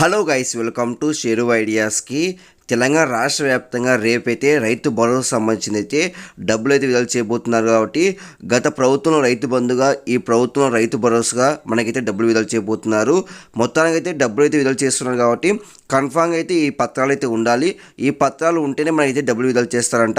Hello guys, welcome to Sheru ఐడియాస్కి. తెలంగాణ రాష్ట్ర వ్యాప్తంగా రేపైతే రైతు భరోసా సంబంధించింది అయితే డబ్బులు అయితే విడుదల చేయబోతున్నారు. కాబట్టి గత ప్రభుత్వంలో రైతు బంధుగా ఈ ప్రభుత్వంలో రైతు భరోసాగా మనకైతే డబ్బులు విడుదల చేయబోతున్నారు. మొత్తానికి అయితే డబ్బులు అయితే విడుదల చేస్తున్నారు. కాబట్టి కన్ఫామ్గా అయితే ఈ పత్రాలు అయితే ఉండాలి. ఈ పత్రాలు ఉంటేనే మనకైతే డబ్బులు విడుదల చేస్తారంట.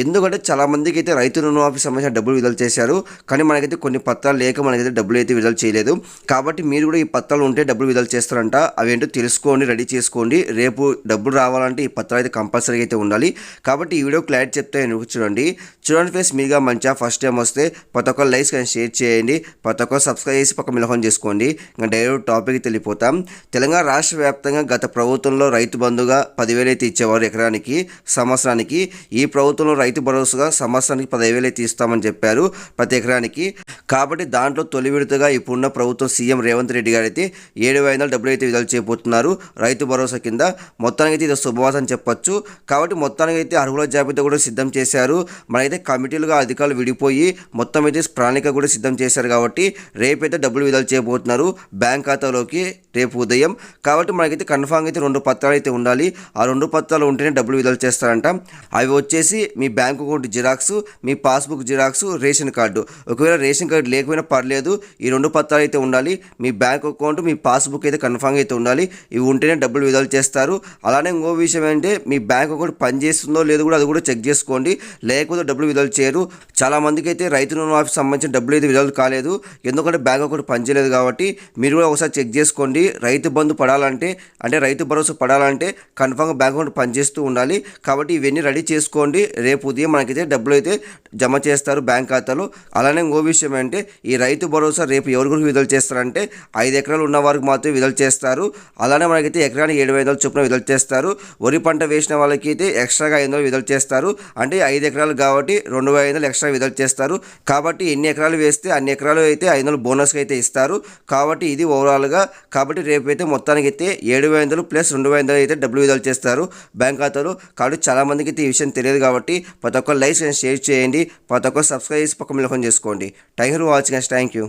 ఎందుకంటే చాలామందికి అయితే రైతు రుణమాఫీ సంబంధించిన డబ్బులు విడుదల చేశారు. కానీ మనకైతే కొన్ని పత్రాలు లేక మనకైతే డబ్బులు అయితే విడుదల చేయలేదు. కాబట్టి మీరు కూడా ఈ పత్రాలు ఉంటే డబ్బులు విడుదల చేస్తారంట. అవేంటో తెలుసుకోండి, రెడీ చేసుకోండి. రేపు డబ్బులు రావాలంటే పత్రాలు అయితే కంపల్సరీగా అయితే ఉండాలి. కాబట్టి ఈ వీడియో క్లారిటీ చెప్తే చూడండి ఫ్రెండ్స్. మీగా మంచిగా ఫస్ట్ టైం వస్తే ప్రతి ఒక్క లైక్స్ కానీ షేర్ చేయండి, ప్రతి ఒక్క సబ్స్క్రైబ్ చేసి పక్క మిలహం చేసుకోండి. ఇంకా డైరెక్ట్ టాపిక్ వెళ్ళిపోతాం. తెలంగాణ రాష్ట్ర వ్యాప్తంగా గత ప్రభుత్వంలో రైతు బంధుగా 10,000 అయితే ఇచ్చేవారు ఎకరానికి, సంవత్సరానికి. ఈ ప్రభుత్వంలో రైతు భరోసాగా సంవత్సరానికి 15,000 అయితే ఇస్తామని చెప్పారు ప్రతి ఎకరానికి. కాబట్టి దాంట్లో తొలి విడతగా ఇప్పుడున్న ప్రభుత్వం సీఎం రేవంత్ రెడ్డి గారు అయితే 7,500 డబ్బులు అయితే విడుదల చేయబోతున్నారు రైతు భరోసా కింద. మొత్తానికి అయితే ఇది శుభవార్త అని చెప్పొచ్చు. కాబట్టి మొత్తానికి అయితే అర్హుల జాబితా కూడా సిద్ధం చేశారు. మనైతే కమిటీలుగా అధికారులు విడిపోయి మొత్తం అయితే ప్రణాళిక కూడా సిద్ధం చేశారు. కాబట్టి రేపైతే డబ్బులు విడుదల చేయబోతున్నారు బ్యాంక్ ఖాతాలోకి రేపు ఉదయం. కాబట్టి మనకైతే కన్ఫామ్ అయితే 2 పత్రాలు అయితే ఉండాలి. ఆ 2 పత్రాలు ఉంటేనే డబ్బులు విడుదల చేస్తారంట. అవి వచ్చేసి మీ బ్యాంక్ అకౌంట్ జిరాక్స్, మీ పాస్బుక్ జిరాక్స్, రేషన్ కార్డు. ఒకవేళ రేషన్ కార్డు లేకపోయినా పర్లేదు, ఈ 2 పత్రాలు అయితే ఉండాలి. మీ బ్యాంక్ అకౌంట్, మీ పాస్బుక్ అయితే కన్ఫామ్గా అయితే ఉండాలి. ఇవి ఉంటేనే డబ్బులు విడుదల చేస్తారు. అలానే ఇంకో విషయం ఏంటంటే మీ బ్యాంక్ అకౌంట్ పనిచేస్తుందో లేదో కూడా అది కూడా చెక్ చేసుకోండి. లేకపోతే డబ్బులు విడుదల చేయరు. చాలా మందికి అయితే రైతు రుణమాఫీ సంబంధించిన డబ్బులు అయితే విడుదల కాలేదు. ఎందుకంటే బ్యాంక్ అకౌంట్ పనిచేయలేదు. కాబట్టి మీరు కూడా ఒకసారి చెక్ చేసుకోండి. రైతు బంధు పడాలంటే, అంటే రైతు భరోసా పడాలంటే కన్ఫామ్గా బ్యాంక్ అకౌంట్ పనిచేస్తూ ఉండాలి. కాబట్టి ఇవన్నీ రెడీ చేసుకోండి. రేపు ఉదయం మనకైతే డబ్బులు అయితే జమ చేస్తారు బ్యాంక్ ఖాతాలో. అలానే ఇంకో విషయం అంటే ఈ రైతు భరోసా రేపు ఎవరి గురించి విడుదల చేస్తారంటే 5 ఎకరాలు ఉన్న వారికి మాత్రమే విడుదల చేస్తారు. అలానే మనకైతే ఎకరానికి 7,500 చొప్పున విడుదల చేస్తారు. వరి పంట వేసిన వాళ్ళకి అయితే ఎక్స్ట్రాగా 500 విడుదల చేస్తారు. అంటే 5 ఎకరాలు కాబట్టి 2,500 ఎక్స్ట్రా విడుదల చేస్తారు. కాబట్టి ఎన్ని ఎకరాలు వేస్తే అన్ని ఎకరాలు అయితే 500 బోనస్గా అయితే ఇస్తారు. కాబట్టి ఇది ఓవరాల్గా. కాబట్టి రేపు అయితే మొత్తానికి అయితే 7,500 ప్లస్ 2,500 అయితే డబ్బులు విడుదల చేస్తారు బ్యాంక్ ఖాతాలో. కాబట్టి చాలామందికి అయితే ఈ విషయం తెలియదు. కాబట్టి ప్రతి ఒక్క లైక్స్ షేర్ చేయండి, ప్రతి ఒక్క సబ్స్క్రైబ్ చేసి పక్క మిలకం చేసుకోండి. Thank you for watching. Thank you.